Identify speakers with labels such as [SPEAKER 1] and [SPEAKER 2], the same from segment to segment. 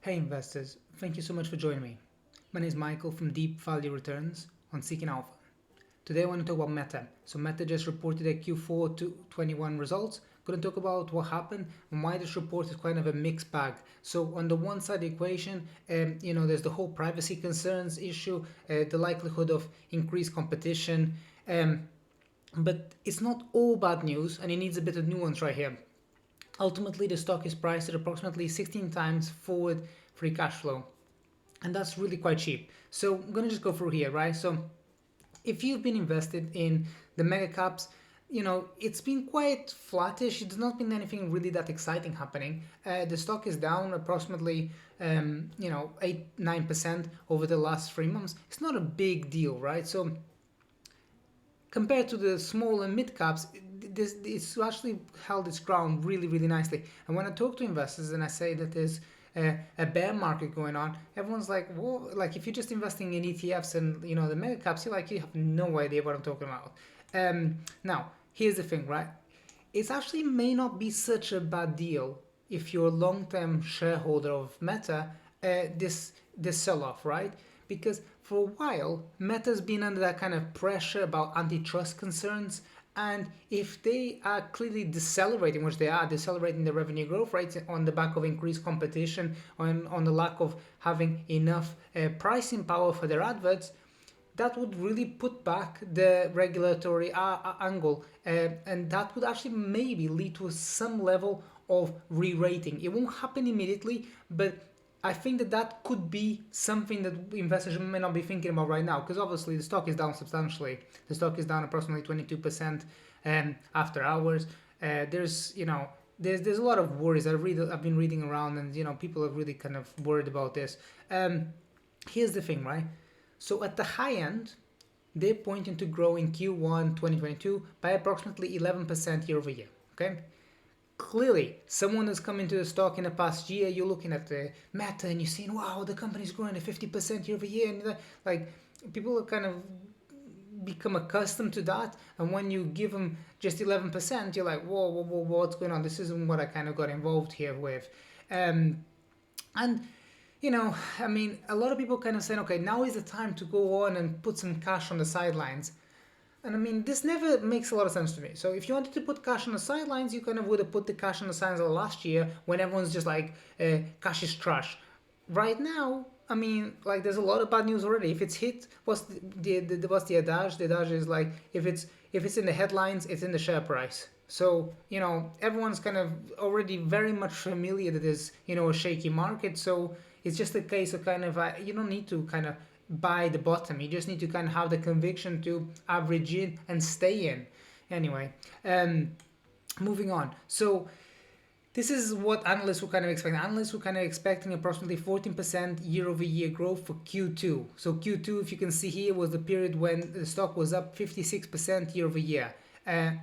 [SPEAKER 1] Hey investors, thank you so much for joining me. My name is Michael from Deep Value Returns on Seeking Alpha. Today I want to talk about Meta. So Meta just reported their Q4 21 results. Going to talk about what happened and why this report is kind of a mixed bag. So on the one side of the equation, there's the whole privacy concerns issue, the likelihood of increased competition, but it's not all bad news, and it needs a bit of nuance right here. Ultimately, the stock is priced at approximately 16 times forward free cash flow, and that's really quite cheap. So I'm gonna just go through here, right? So if you've been invested in the Megacaps, it's been quite flattish. It's not been anything really that exciting happening. The stock is down approximately 8-9% over the last 3 months. It's not a big deal, right? So compared to the small and mid caps, it's actually held its ground really, really nicely. And when I talk to investors and I say that there's a bear market going on, everyone's like, well, like if you're just investing in ETFs and the mega caps, you have no idea what I'm talking about. Now, here's the thing, right? It actually may not be such a bad deal if you're a long-term shareholder of Meta. This sell-off, right? Because for a while, Meta's been under that kind of pressure about antitrust concerns. And if they are clearly decelerating, which they are, decelerating the revenue growth rates on the back of increased competition, on the lack of having enough pricing power for their adverts, that would really put back the regulatory angle, and that would actually maybe lead to some level of re-rating. It won't happen immediately, but I think that could be something that investors may not be thinking about right now, because obviously the stock is down substantially. The stock is down approximately 22% after hours. There's a lot of worries. I've been reading around, and people are really kind of worried about this. Here's the thing, right? So at the high end, they're pointing to grow in Q1 2022 by approximately 11% year over year. Okay, clearly someone has come into the stock in the past year. You're looking at the Meta and you're seeing, wow, the company's growing at 50% year over year, and like people are kind of become accustomed to that. And when you give them just 11%, you're like, whoa, what's going on? This isn't what I kind of got involved here with. And I mean, a lot of people kind of saying, okay, now is the time to go on and put some cash on the sidelines. And I mean, this never makes a lot of sense to me. So if you wanted to put cash on the sidelines, you kind of would have put the cash on the sidelines last year when everyone's just like, cash is trash. Right now, I mean, like there's a lot of bad news already. If it's hit, what's the adage? The adage is like if it's in the headlines, it's in the share price. So everyone's kind of already very much familiar that there's a shaky market. So it's just a case of kind of you don't need to kind of buy the bottom. You just need to kind of have the conviction to average in and stay in. Anyway, moving on. So this is what analysts were kind of expecting. Analysts were kind of expecting approximately 14% year over year growth for Q2. So Q2, if you can see here, was the period when the stock was up 56% year over year.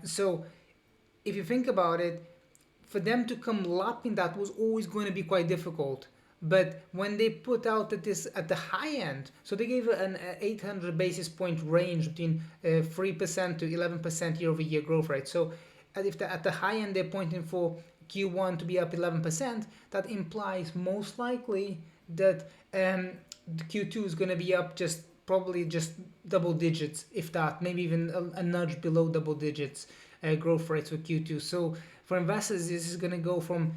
[SPEAKER 1] So if you think about it, for them to come lapping that was always going to be quite difficult. But when they put out that this at the high end, so they gave an 800 basis point range between 3% to 11% year over year growth rate. So if at the high end they're pointing for Q1 to be up 11%, that implies most likely that Q2 is going to be up probably just double digits, if that, maybe even a nudge below double digits growth rates for Q2. So for investors, this is going to go from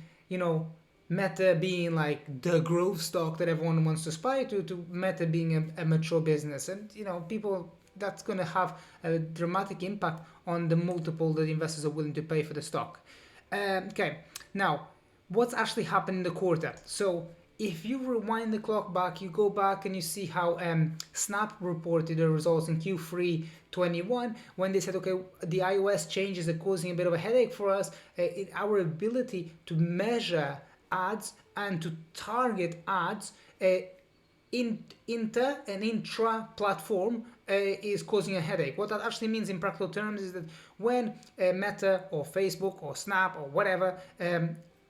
[SPEAKER 1] Meta being like the growth stock that everyone wants to aspire to Meta being a mature business, and people, that's going to have a dramatic impact on the multiple that investors are willing to pay for the stock. Okay, now what's actually happened in the quarter? So if you rewind the clock back, you go back and you see how Snap reported the results in Q3 21 when they said, okay, the iOS changes are causing a bit of a headache for us. Our ability to measure ads and to target ads inter and intra platform is causing a headache. What that actually means in practical terms is that when Meta or Facebook or Snap or whatever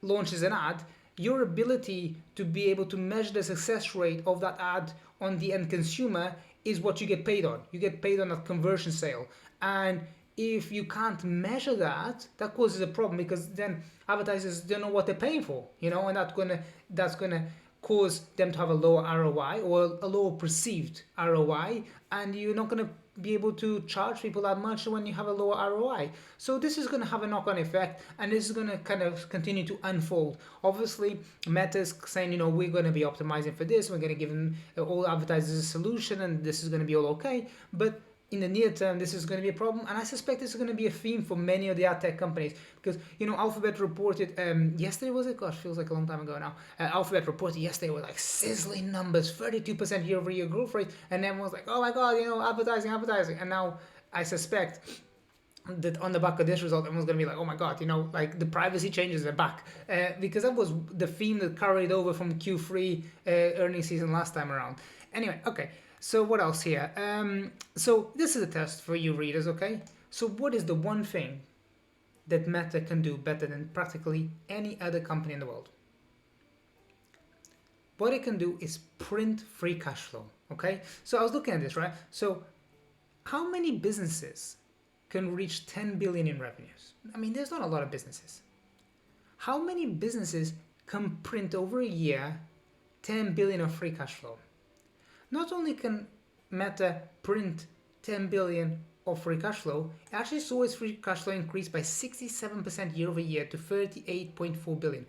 [SPEAKER 1] launches an ad, your ability to be able to measure the success rate of that ad on the end consumer is what you get paid on. You get paid on a conversion sale. And if you can't measure that, that causes a problem, because then advertisers don't know what they're paying for, and that's gonna cause them to have a lower ROI or a lower perceived ROI, and you're not going to be able to charge people that much when you have a lower ROI. So this is going to have a knock-on effect, and this is going to kind of continue to unfold. Obviously, Meta is saying, we're going to be optimizing for this, we're going to give them all advertisers a solution, and this is going to be all okay. But in the near term, this is going to be a problem, and I suspect this is going to be a theme for many of the ad tech companies, because Alphabet reported yesterday, was it? Gosh, feels like a long time ago now. Alphabet reported yesterday with like sizzling numbers, 32% year-over-year growth rate, and everyone was like, oh my god, advertising, and now I suspect that on the back of this result, everyone's going to be like, oh my god, like the privacy changes are back, because that was the theme that carried over from Q3 earnings season last time around. Anyway, okay. So what else here? So this is a test for you readers, okay? So what is the one thing that Meta can do better than practically any other company in the world? What it can do is print free cash flow, okay? So I was looking at this, right? So how many businesses can reach 10 billion in revenues? I mean, there's not a lot of businesses. How many businesses can print over a year 10 billion of free cash flow? Not only can Meta print 10 billion of free cash flow, it actually saw its free cash flow increase by 67% year over year to 38.4 billion.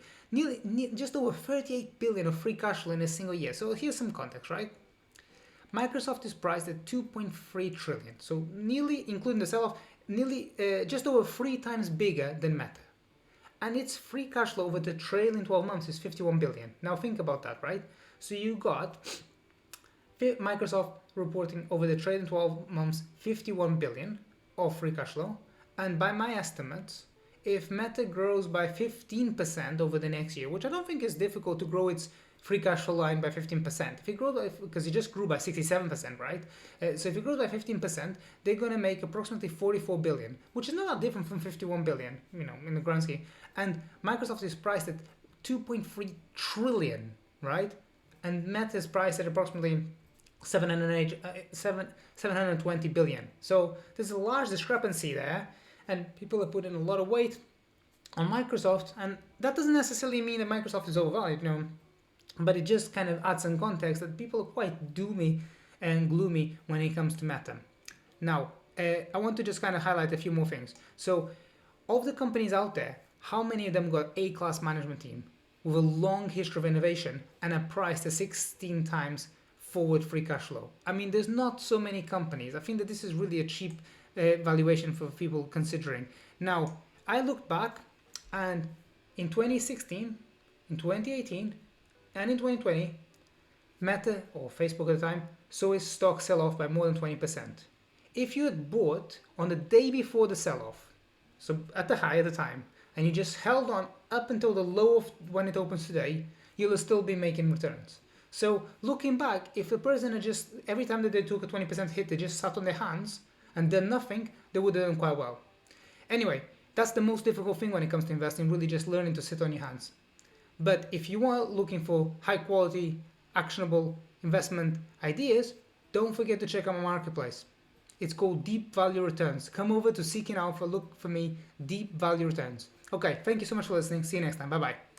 [SPEAKER 1] Just over 38 billion of free cash flow in a single year. So here's some context, right? Microsoft is priced at 2.3 trillion. So nearly, including the sell-off, just over 3 times bigger than Meta. And its free cash flow over the trailing 12 months is 51 billion. Now think about that, right? So you got Microsoft reporting over the trailing 12 months 51 billion of free cash flow, and by my estimates, if Meta grows by 15% over the next year, which I don't think is difficult to grow its free cash flow line by 15%, if it grows by, because it just grew by 67%, right? So if it grows by 15%, they're going to make approximately 44 billion, which is not that different from 51 billion, in the grand scheme. And Microsoft is priced at 2.3 trillion, right? And Meta is priced at approximately 720 billion. So there's a large discrepancy there, and people are putting a lot of weight on Microsoft, and that doesn't necessarily mean that Microsoft is overvalued, but it just kind of adds some context that people are quite doomy and gloomy when it comes to Meta. Now, I want to just kind of highlight a few more things. So, of the companies out there, how many of them got A-class management team with a long history of innovation and are priced at 16 times forward free cash flow? I mean, there's not so many companies. I think that this is really a cheap valuation for people considering. Now, I looked back, and in 2016, in 2018, and in 2020, Meta, or Facebook at the time, saw its stock sell off by more than 20%. If you had bought on the day before the sell-off, so at the high at the time, and you just held on up until the low of when it opens today, you'll still be making returns. So looking back, if the person had just, every time that they took a 20% hit, they just sat on their hands and done nothing, they would have done quite well. Anyway, that's the most difficult thing when it comes to investing, really just learning to sit on your hands. But if you are looking for high quality, actionable investment ideas, don't forget to check out my marketplace. It's called Deep Value Returns. Come over to Seeking Alpha, look for me, Deep Value Returns. Okay, thank you so much for listening. See you next time. Bye-bye.